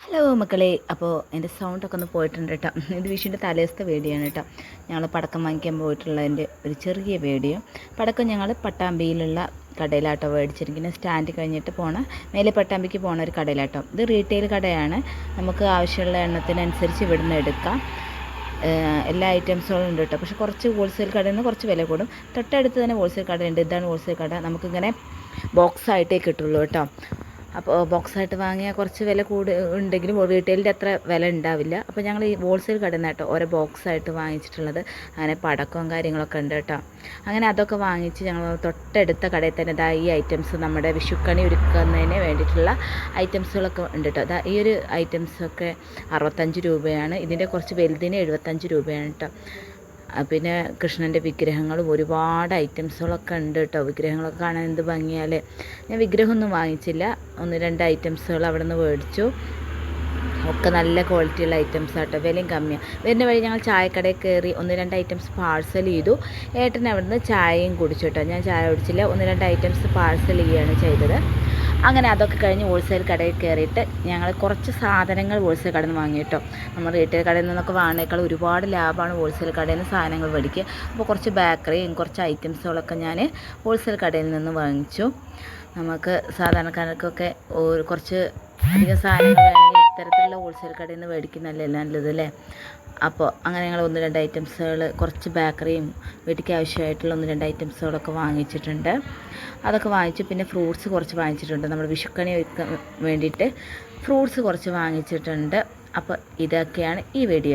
Hello മക്കളെ, അപ്പോൾ എൻ്റെ സൗണ്ടൊക്കെ ഒന്ന് പോയിട്ടുണ്ട് കേട്ടോ. ഇത് വിഷുവിൻ്റെ തലേദിവസത്തെ വീഡിയോ ആണ് കേട്ടോ. ഞങ്ങൾ പടക്കം വാങ്ങിക്കാൻ പോയിട്ടുള്ളതിൻ്റെ ഒരു ചെറിയ വീഡിയോ. പടക്കം ഞങ്ങൾ പട്ടാമ്പിയിലുള്ള കടയിലാട്ടോ മേടിച്ചിരിക്കുന്നത്. സ്റ്റാൻഡ് കഴിഞ്ഞിട്ട് മേലെ പട്ടാമ്പിക്ക് പോണ ഒരു കടയിലാട്ടോ. ഇത് റീറ്റെയിൽ കടയാണ്. നമുക്ക് ആവശ്യമുള്ള എണ്ണത്തിനനുസരിച്ച് ഇവിടുന്ന് എടുക്കാം. എല്ലാ ഐറ്റംസുകളും ഉണ്ട് കേട്ടോ. പക്ഷേ കുറച്ച് ഹോൾസെയിൽ കടയിൽ നിന്ന് കുറച്ച് വില കൂടും. തൊട്ടടുത്ത് തന്നെ ഹോൾസെയിൽ കടയുണ്ട്. ഇതാണ് ഹോൾസെയിൽ കട. നമുക്കിങ്ങനെ ബോക്സായിട്ടേ കിട്ടുള്ളൂ കേട്ടോ. അപ്പോൾ ബോക്സായിട്ട് വാങ്ങിയാൽ കുറച്ച് വില ഉണ്ടെങ്കിലും റീറ്റെയിലിൻ്റെ അത്ര വില ഉണ്ടാവില്ല. അപ്പോൾ ഞങ്ങൾ ഈ ഹോൾസെയിൽ കടയിൽ നിന്ന് കേട്ടോ ഓരോ ബോക്സായിട്ട് വാങ്ങിച്ചിട്ടുള്ളത്. അങ്ങനെ പടക്കവും കാര്യങ്ങളൊക്കെ ഉണ്ട് കേട്ടോ. അങ്ങനെ അതൊക്കെ വാങ്ങിച്ച് ഞങ്ങൾ തൊട്ടടുത്ത കടയിൽ തന്നെ ഈ ഐറ്റംസ് നമ്മുടെ വിഷുക്കണി ഒരുക്കുന്നതിന് വേണ്ടിയിട്ടുള്ള ഐറ്റംസുകളൊക്കെ ഉണ്ട് കേട്ടോ. ഈ ഒരു ഐറ്റംസൊക്കെ 65 രൂപയാണ്. ഇതിൻ്റെ കുറച്ച് വലുതിന് 75 രൂപയാണ് കേട്ടോ. പിന്നെ കൃഷ്ണൻ്റെ വിഗ്രഹങ്ങളും ഒരുപാട് ഐറ്റംസുകളൊക്കെ ഉണ്ട് കേട്ടോ. വിഗ്രഹങ്ങളൊക്കെ കാണാൻ എന്ത് ഭംഗിയാലേ. ഞാൻ വിഗ്രഹമൊന്നും വാങ്ങിച്ചില്ല, 1-2 ഐറ്റംസുകൾ അവിടെ നിന്ന് മേടിച്ചു. ഒക്കെ നല്ല ക്വാളിറ്റിയുള്ള ഐറ്റംസ് ആട്ടോ, വിലയും കമ്മിയാണ്. വരുന്ന വഴി ഞങ്ങൾ ചായക്കടയിൽ കയറി 1-2 ഐറ്റംസ് പാഴ്സൽ ചെയ്തു. ഏട്ടൻ അവിടെ നിന്ന് ചായയും കുടിച്ചു കേട്ടോ. ഞാൻ ചായ കുടിച്ചില്ല, 1-2 ഐറ്റംസ് പാഴ്സൽ ചെയ്യുകയാണ് ചെയ്തത്. അങ്ങനെ അതൊക്കെ കഴിഞ്ഞ് ഹോൾസെയിൽ കടയിൽ കയറിയിട്ട് ഞങ്ങൾ കുറച്ച് സാധനങ്ങൾ ഹോൾസെയിൽ കടയിൽ നിന്ന് വാങ്ങി കേട്ടോ. നമ്മൾ റീറ്റെയിൽ കടയിൽ നിന്നൊക്കെ വാങ്ങിയേക്കാൾ ഒരുപാട് ലാഭമാണ് ഹോൾസെയിൽ കടയിൽ നിന്ന് സാധനങ്ങൾ മേടിക്കുക. അപ്പോൾ കുറച്ച് ബേക്കറിയും കുറച്ച് ഐറ്റംസുകളൊക്കെ ഞാൻ ഹോൾസെയിൽ കടയിൽ നിന്ന് വാങ്ങിച്ചു. നമുക്ക് സാധാരണക്കാർക്കൊക്കെ കുറച്ച് അധികം സാധനങ്ങൾ വേണമെങ്കിൽ ഇത്തരത്തിലുള്ള ഹോൾസെയിൽ കടയിൽ നിന്ന് മേടിക്കുന്നതല്ലേ നല്ലത് അല്ലേ. അപ്പോൾ അങ്ങനെ ഞങ്ങൾ 1-2 ഐറ്റംസുകൾ, കുറച്ച് ബേക്കറിയും വീട്ടിലേക്ക് ആവശ്യമായിട്ടുള്ള 1-2 ഐറ്റംസുകളൊക്കെ വാങ്ങിച്ചിട്ടുണ്ട്. അതൊക്കെ വാങ്ങിച്ചു. പിന്നെ ഫ്രൂട്ട്സ് കുറച്ച് വാങ്ങിച്ചിട്ടുണ്ട്. നമ്മൾ വിഷുക്കണി ഒരുക്കാൻ വേണ്ടിയിട്ട് ഫ്രൂട്ട്സ് കുറച്ച് വാങ്ങിച്ചിട്ടുണ്ട്. അപ്പോൾ ഇതൊക്കെയാണ് ഈ വീഡിയോ.